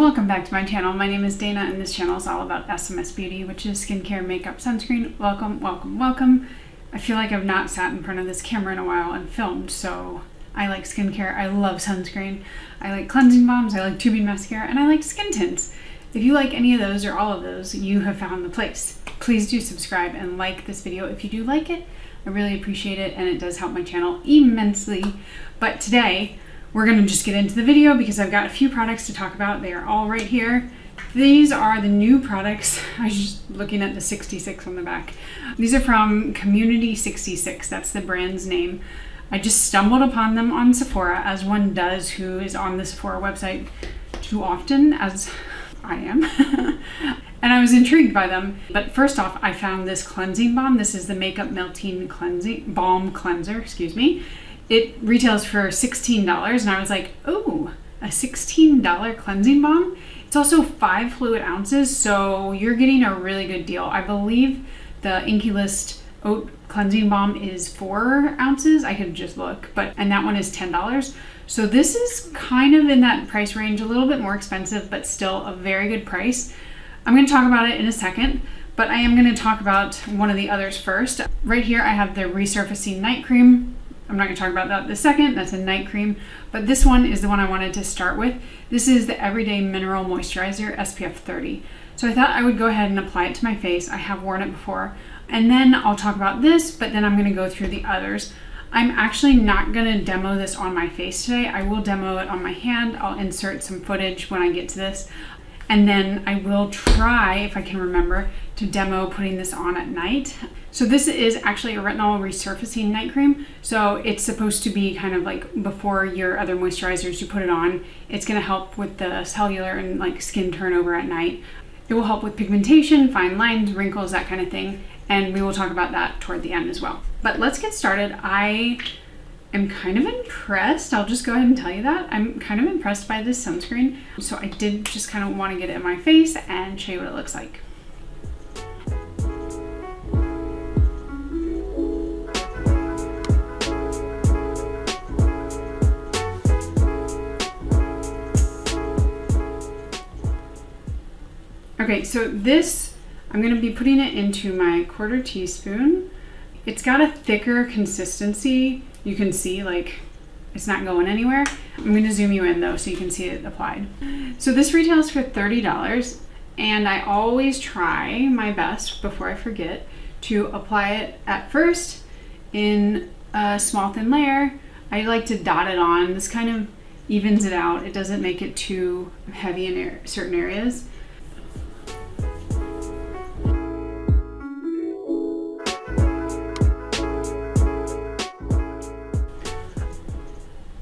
Welcome back to my channel. My name is Dana and this channel is all about SMS Beauty, which is skincare, makeup, sunscreen. Welcome, welcome, welcome. I feel like I've not sat in front of this camera in a while and filmed, so I like skincare, I love sunscreen, I like cleansing balms, I like tubing mascara, and I like skin tints. If you like any of those or all of those, you have found the place. Please do subscribe and like this video if you do like it. I really appreciate it and it does help my channel immensely. But today, we're gonna just get into the video because I've got a few products to talk about. They are all right here. These are the new products. I was just looking at the 66 on the back. These are from Community 66, that's the brand's name. I just stumbled upon them on Sephora, as one does who is on the Sephora website too often, as I am. And I was intrigued by them. But first off, I found this cleansing balm. This is the Makeup Melting Cleansing Balm Cleanser, excuse me. It retails for $16 and I was like, oh, a $16 cleansing balm? It's also 5 fluid ounces, so you're getting a really good deal. I believe the Inkey List Oat Cleansing Balm is 4 ounces. I could just look, and that one is $10. So this is kind of in that price range, a little bit more expensive, but still a very good price. I'm gonna talk about it in a second, but I am gonna talk about one of the others first. Right here, I have the Resurfacing Night Cream. I'm not going to talk about that in a second. That's a night cream. But this one is the one I wanted to start with. This is the Everyday Mineral Moisturizer SPF 30. So I thought I would go ahead and apply it to my face. I have worn it before. And then I'll talk about this, but then I'm going to go through the others. I'm actually not going to demo this on my face today. I will demo it on my hand. I'll insert some footage when I get to this. And then I will try, if I can remember, to demo putting this on at night. So this is actually a retinol resurfacing night cream. So it's supposed to be kind of like before your other moisturizers, you put it on. It's gonna help with the cellular and like skin turnover at night. It will help with pigmentation, fine lines, wrinkles, that kind of thing. And we will talk about that toward the end as well. But let's get started. I am kind of impressed. I'll just go ahead and tell you that. I'm kind of impressed by this sunscreen. So I did just kind of want to get it in my face and show you what it looks like. Okay, so this, I'm going to be putting it into my 1/4 teaspoon. It's got a thicker consistency. You can see like it's not going anywhere. I'm going to zoom you in though so you can see it applied. So this retails for $30 and I always try my best before I forget to apply it at first in a small thin layer. I like to dot it on. This kind of evens it out. It doesn't make it too heavy in certain areas.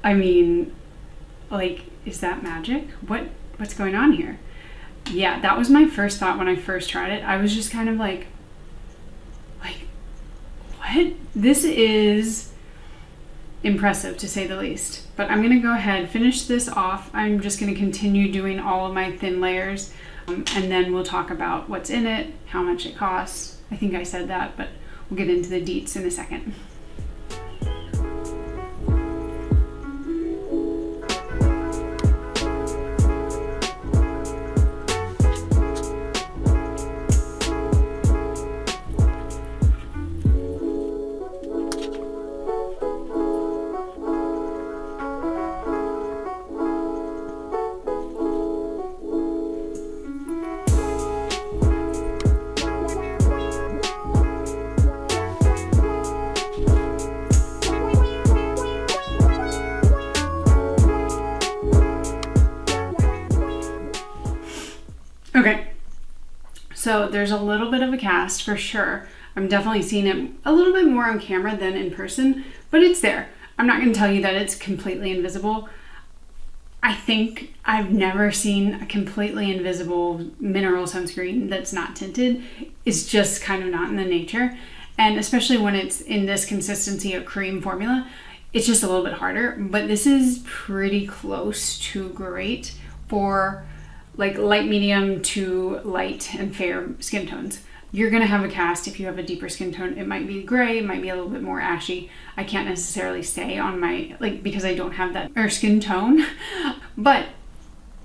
I mean, like, is that magic? What's going on here? Yeah, that was my first thought when I first tried it. I was just kind of like, what? This is impressive to say the least. But I'm gonna go ahead, finish this off. I'm just gonna continue doing all of my thin layers and then we'll talk about what's in it, how much it costs. I think I said that, but we'll get into the deets in a second. Okay, so there's a little bit of a cast for sure. I'm definitely seeing it a little bit more on camera than in person, but it's there. I'm not going to tell you that it's completely invisible. I think I've never seen a completely invisible mineral sunscreen that's not tinted. It's just kind of not in the nature. And especially when it's in this consistency of cream formula, it's just a little bit harder. But this is pretty close to great for like light medium to light and fair skin tones. You're gonna have a cast if you have a deeper skin tone. It might be gray, it might be a little bit more ashy. I can't necessarily say on my, because I don't have that or skin tone, but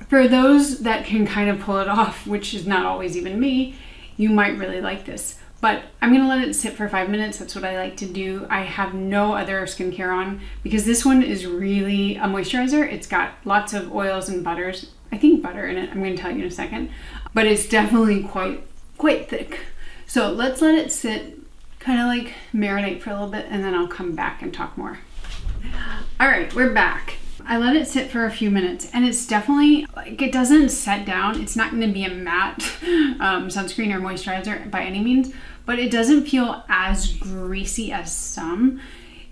For those that can kind of pull it off, which is not always even me, you might really like this. But I'm going to let it sit for 5 minutes. That's what I like to do. I have no other skincare on because this one is really a moisturizer. It's got lots of oils and butters. I think butter in it. I'm going to tell you in a second. But it's definitely quite thick. So let's let it sit, kind of like marinate for a little bit, and then I'll come back and talk more. All right, we're back. I let it sit for a few minutes, and it's definitely, like, it doesn't set down. It's not going to be a matte sunscreen or moisturizer by any means, but it doesn't feel as greasy as some.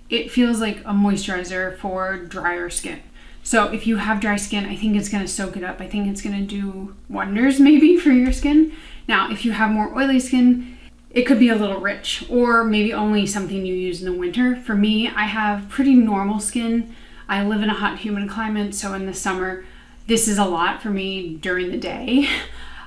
It feels like a moisturizer for drier skin. So if you have dry skin, I think it's going to soak it up. I think it's going to do wonders maybe for your skin. Now, if you have more oily skin, it could be a little rich, or maybe only something you use in the winter. For me, I have pretty normal skin. I live in a hot, humid climate, so in the summer, this is a lot for me during the day.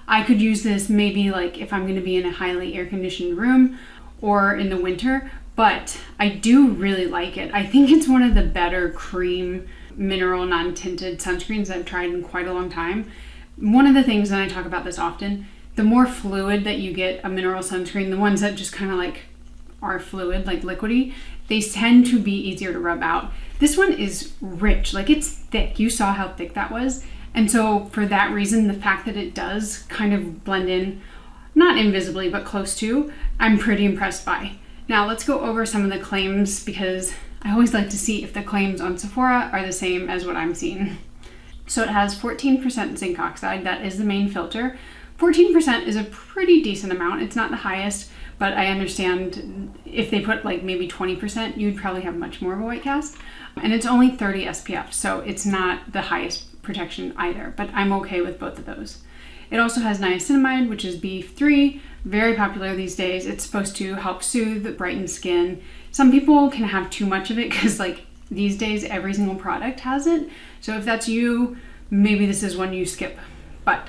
I could use this maybe like if I'm going to be in a highly air-conditioned room or in the winter, but I do really like it. I think it's one of the better cream, mineral, non-tinted sunscreens I've tried in quite a long time. One of the things, and I talk about this often, the more fluid that you get a mineral sunscreen, the ones that just kind of like are fluid, like liquidy, they tend to be easier to rub out. This one is rich, like it's thick. You saw how thick that was. And so for that reason, the fact that it does kind of blend in, not invisibly, but close to, I'm pretty impressed by. Now let's go over some of the claims because I always like to see if the claims on Sephora are the same as what I'm seeing. So it has 14% zinc oxide, that is the main filter. 14% is a pretty decent amount. It's not the highest, but I understand if they put like maybe 20%, you'd probably have much more of a white cast. And it's only 30 SPF, so it's not the highest protection either, but I'm okay with both of those. It also has niacinamide, which is B3, very popular these days. It's supposed to help soothe, brighten skin. Some people can have too much of it because like these days every single product has it. So if that's you, maybe this is one you skip, but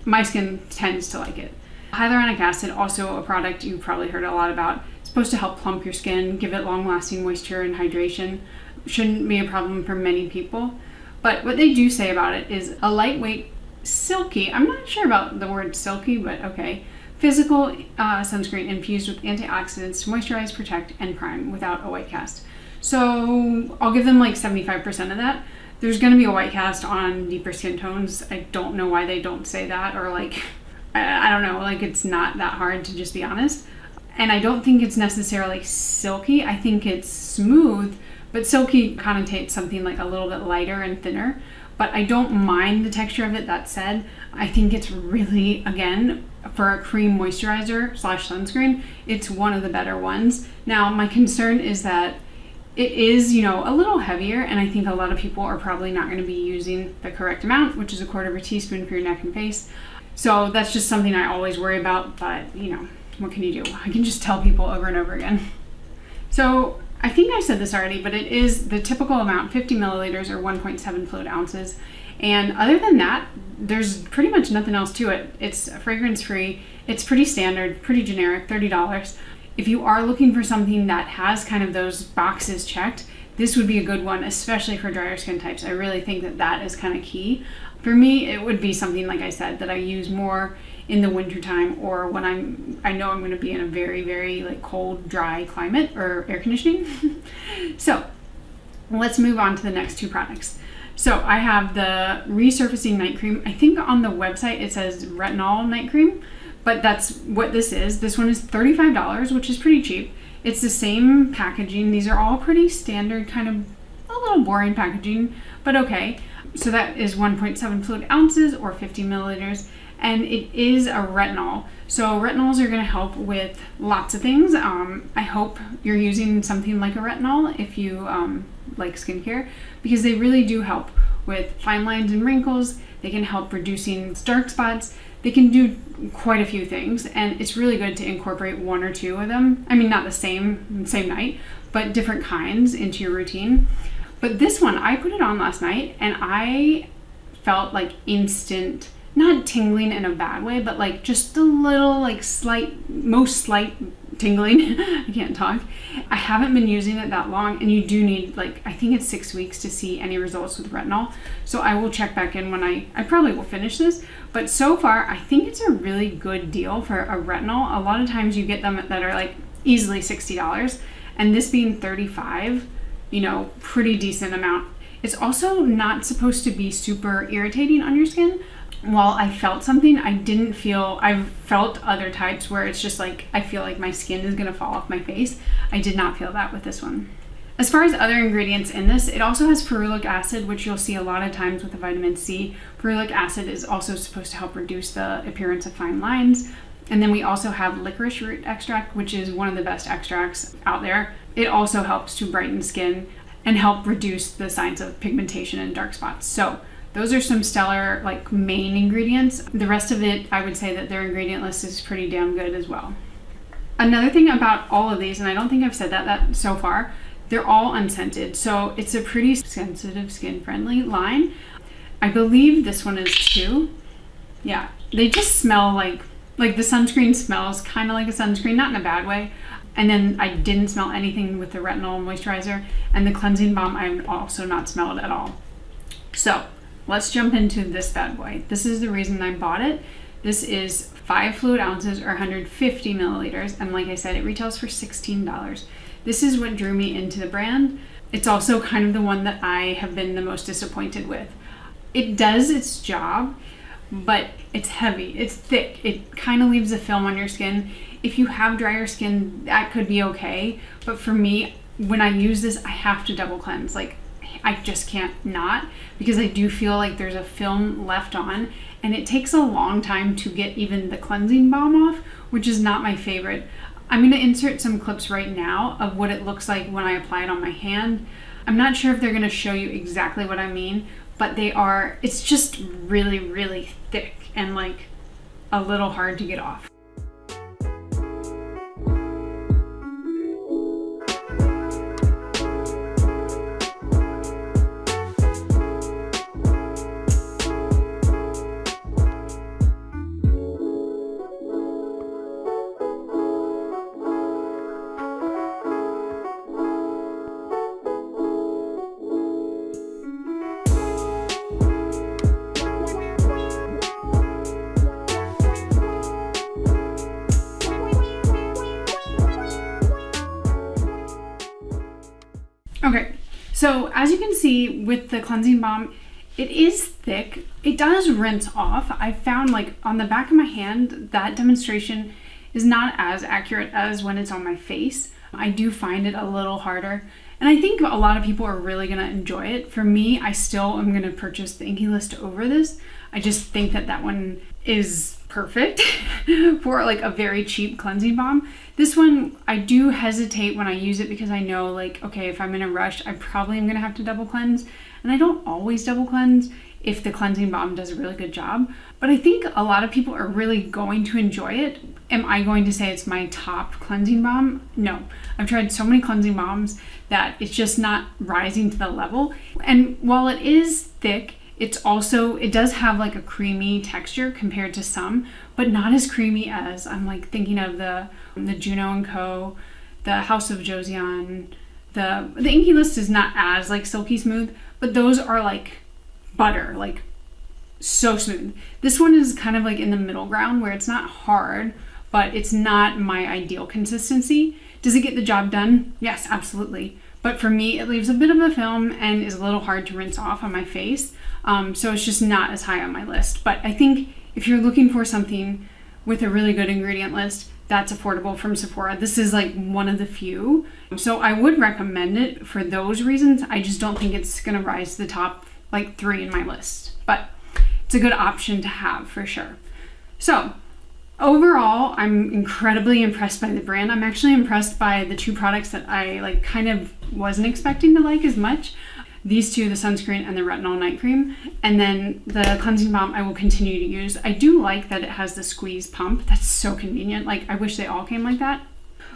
my skin tends to like it. Hyaluronic acid, also a product you've probably heard a lot about. It's supposed to help plump your skin, give it long-lasting moisture and hydration. Shouldn't be a problem for many people. But what they do say about it is a lightweight, silky, I'm not sure about the word silky, but okay, physical sunscreen infused with antioxidants to moisturize, protect, and prime without a white cast. So I'll give them like 75% of that. There's going to be a white cast on deeper skin tones. I don't know why they don't say that, or like, I don't know, like it's not that hard to just be honest. And I don't think it's necessarily silky. I think it's smooth, but silky connotates something like a little bit lighter and thinner. But I don't mind the texture of it. That said, I think it's really, again, for a cream moisturizer / sunscreen, it's one of the better ones. Now, my concern is that it is, you know, a little heavier, and I think a lot of people are probably not going to be using the correct amount, which is 1/4 teaspoon for your neck and face. So that's just something I always worry about, but you know, what can you do? I can just tell people over and over again. So I think I said this already, but it is the typical amount, 50 milliliters or 1.7 fluid ounces. And other than that, there's pretty much nothing else to it. It's fragrance free. It's pretty standard, pretty generic, $30. If you are looking for something that has kind of those boxes checked, this would be a good one, especially for drier skin types. I really think that that is kind of key. For me, it would be something, like I said, that I use more in the wintertime or when I know I'm going to be in a very, very like cold, dry climate or air conditioning. So let's move on to the next two products. So I have the Resurfacing Night Cream. I think on the website it says Retinol Night Cream, but that's what this is. This one is $35, which is pretty cheap. It's the same packaging. These are all pretty standard, kind of a little boring packaging, but okay. So that is 1.7 fluid ounces or 50 milliliters, and it is a retinol. So retinols are going to help with lots of things. I hope you're using something like a retinol if you like skincare, because they really do help with fine lines and wrinkles. They can help reducing dark spots. They can do quite a few things, and it's really good to incorporate one or two of them. I mean, not the same night, but different kinds into your routine. But this one, I put it on last night, and I felt like instant not tingling in a bad way, but like just a little like most slight tingling. I can't talk. I haven't been using it that long, and you do need, like, I think it's 6 weeks to see any results with retinol. So I will check back in when I probably will finish this. But so far, I think it's a really good deal for a retinol. A lot of times you get them that are like easily $60, and this being $35, you know, pretty decent amount. It's also not supposed to be super irritating on your skin. While I felt something, I've felt other types where it's just like, I feel like my skin is gonna fall off my face. I did not feel that with this one. As far as other ingredients in this, it also has ferulic acid, which you'll see a lot of times with the vitamin C. Ferulic acid is also supposed to help reduce the appearance of fine lines. And then we also have licorice root extract, which is one of the best extracts out there. It also helps to brighten skin and help reduce the signs of pigmentation and dark spots. So those are some stellar, like, main ingredients. The rest of it, I would say that their ingredient list is pretty damn good as well. Another thing about all of these, and I don't think I've said that so far, they're all unscented. So it's a pretty sensitive, skin-friendly line. I believe this one is too. Yeah, they just smell like the sunscreen smells kind of like a sunscreen, not in a bad way. And then I didn't smell anything with the retinol moisturizer, and the cleansing balm I've also not smelled at all. So let's jump into this bad boy. This is the reason I bought it. This is 5 fluid ounces or 150 milliliters. And like I said, it retails for $16. This is what drew me into the brand. It's also kind of the one that I have been the most disappointed with. It does its job, but it's heavy, it's thick. It kind of leaves a film on your skin. If you have drier skin, that could be okay. But for me, when I use this, I have to double cleanse. Like, I just can't not, because I do feel like there's a film left on, and it takes a long time to get even the cleansing balm off, which is not my favorite. I'm going to insert some clips right now of what it looks like when I apply it on my hand. I'm not sure if they're going to show you exactly what I mean, but it's just really, really thick and like a little hard to get off. Okay, so as you can see with the cleansing balm, it is thick. It does rinse off. I found, like, on the back of my hand, that demonstration is not as accurate as when it's on my face. I do find it a little harder, and I think a lot of people are really gonna enjoy it. For me, I still am gonna purchase the Inky List over this. I just think that one is perfect for like a very cheap cleansing balm. This one, I do hesitate when I use it because I know, like, okay, if I'm in a rush, I probably am gonna have to double cleanse, and I don't always double cleanse if the cleansing balm does a really good job. But I think a lot of people are really going to enjoy it. Am I going to say it's my top cleansing balm? No. I've tried so many cleansing balms that it's just not rising to the level. And while it is thick, it does have like a creamy texture compared to some, but not as creamy as, I'm like thinking of the Juno & Co., the House of Joseon. The Inky List is not as like silky smooth, but those are like butter, like so smooth. This one is kind of like in the middle ground where it's not hard, but it's not my ideal consistency. Does it get the job done? Yes, absolutely. But for me, it leaves a bit of a film and is a little hard to rinse off on my face. So it's just not as high on my list. But I think if you're looking for something with a really good ingredient list that's affordable from Sephora, this is like one of the few. So I would recommend it for those reasons. I just don't think it's gonna rise to the top like 3 in my list. But it's a good option to have for sure. So overall, I'm incredibly impressed by the brand. I'm actually impressed by the 2 products that I like kind of wasn't expecting to like as much. These 2, the sunscreen and the retinol night cream, and then the cleansing balm I will continue to use. I do like that it has the squeeze pump. That's so convenient. Like, I wish they all came like that.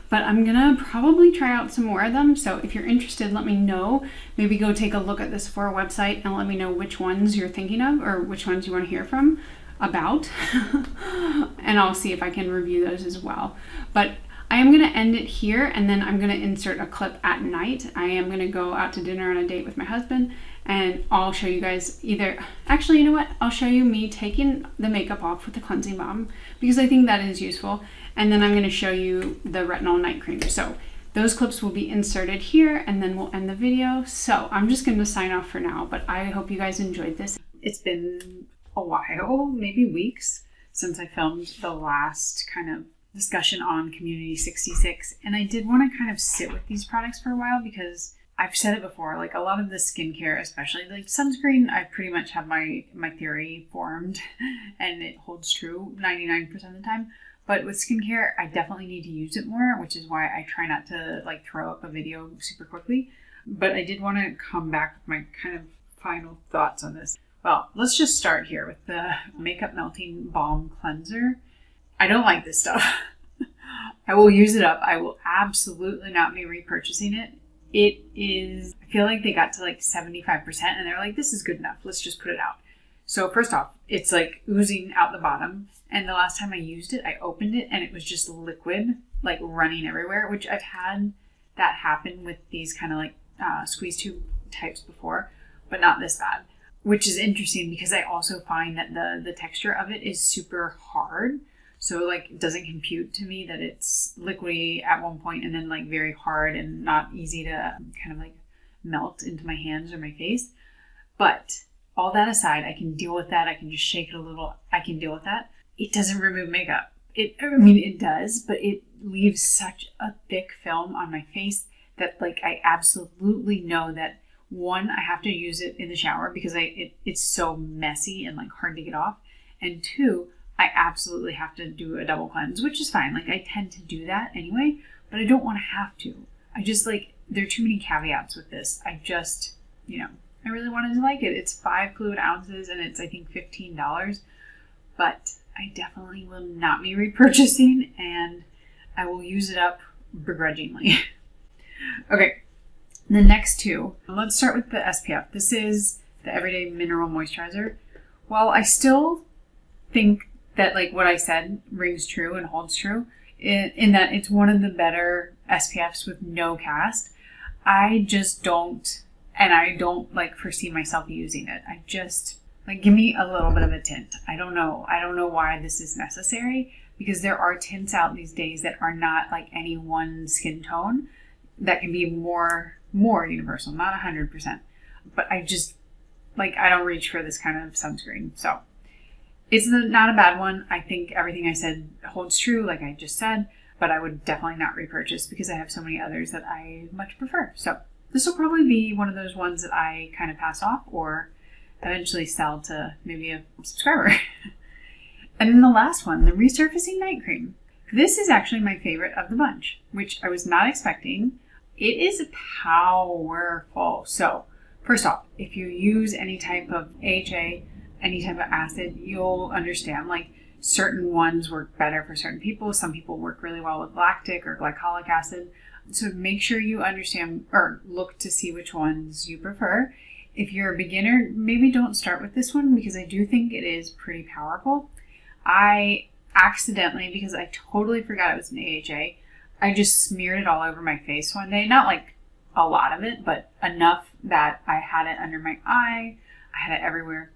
But I'm gonna probably try out some more of them. So if you're interested, let me know. Maybe go take a look at the Sephora website and let me know which ones you're thinking of or which ones you want to hear from. about. And I'll see if I can review those as well. But I am going to end it here, and then I'm going to insert a clip at night. I am going to go out to dinner on a date with my husband, and I'll show you guys actually, you know what? I'll show you me taking the makeup off with the cleansing balm, because I think that is useful. And then I'm going to show you the retinol night cream. So those clips will be inserted here, and then we'll end the video. So I'm just going to sign off for now, but I hope you guys enjoyed this. It's been a while, maybe weeks, since I filmed the last kind of discussion on Community 66, and I did want to kind of sit with these products for a while, because I've said it before, like a lot of the skincare, especially like sunscreen, I pretty much have my theory formed and it holds true 99% of the time. But with skincare, I definitely need to use it more, which is why I try not to like throw up a video super quickly. But I did want to come back with my kind of final thoughts on this. Well, let's just start here with the Makeup Melting Balm Cleanser. I don't like this stuff. I will use it up. I will absolutely not be repurchasing it. It is, I feel like they got to like 75% and they're like, this is good enough. Let's just put it out. So first off, it's like oozing out the bottom. And the last time I used it, I opened it and it was just liquid, like running everywhere, which I've had that happen with these kind of like squeeze tube types before, but not this bad. Which is interesting because I also find that the texture of it is super hard. So like it doesn't compute to me that it's liquidy at one point and then like very hard and not easy to kind of like melt into my hands or my face. But all that aside, I can deal with that. I can just shake it a little. I can deal with that. It doesn't remove makeup. It does, but it leaves such a thick film on my face that like I absolutely know that one, I have to use it in the shower because it's so messy and like hard to get off. And two, I absolutely have to do a double cleanse, which is fine. Like I tend to do that anyway, but I don't want to have to. I just like, there are too many caveats with this. I just, I really wanted to like it. It's 5 fluid ounces and it's, I think, $15, but I definitely will not be repurchasing and I will use it up begrudgingly. Okay. The next two, let's start with the SPF. This is the Everyday Mineral Moisturizer. While I still think that like what I said rings true and holds true in that it's one of the better SPFs with no cast, I just don't, and I don't like foresee myself using it. I just like, give me a little bit of a tint. I don't know why this is necessary, because there are tints out these days that are not like any one skin tone that can be more universal, not 100%. But I just, like, I don't reach for this kind of sunscreen. So it's not a bad one. I think everything I said holds true, like I just said, but I would definitely not repurchase because I have so many others that I much prefer. So this will probably be one of those ones that I kind of pass off or eventually sell to maybe a subscriber. And then the last one, the Resurfacing Night Cream. This is actually my favorite of the bunch, which I was not expecting. It is powerful. So first off, if you use any type of AHA, any type of acid, you'll understand like certain ones work better for certain people. Some people work really well with lactic or glycolic acid. So make sure you understand or look to see which ones you prefer. If you're a beginner, maybe don't start with this one because I do think it is pretty powerful. I accidentally, because I totally forgot it was an AHA, I just smeared it all over my face one day. Not like a lot of it, but enough that I had it under my eye. I had it everywhere.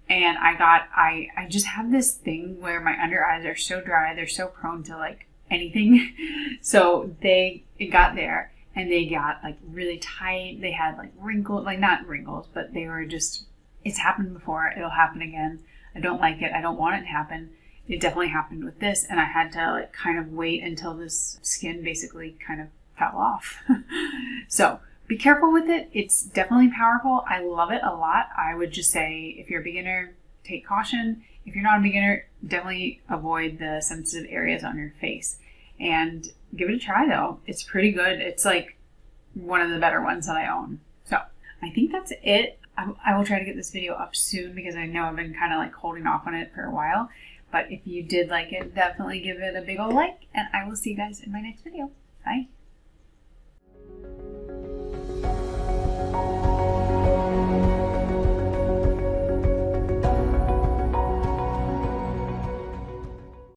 And I just have this thing where my under eyes are so dry. They're so prone to like anything. So it got there and they got like really tight. They had like wrinkles, like not wrinkles, but they were just, it's happened before. It'll happen again. I don't like it. I don't want it to happen. It definitely happened with this, and I had to like kind of wait until this skin basically kind of fell off. So be careful with it. It's definitely powerful. I love it a lot. I would just say if you're a beginner, take caution. If you're not a beginner, definitely avoid the sensitive areas on your face and give it a try though. It's pretty good. It's like one of the better ones that I own. So I think that's it. I will try to get this video up soon because I know I've been kind of like holding off on it for a while. But if you did like it, definitely give it a big ol' like, and I will see you guys in my next video. Bye.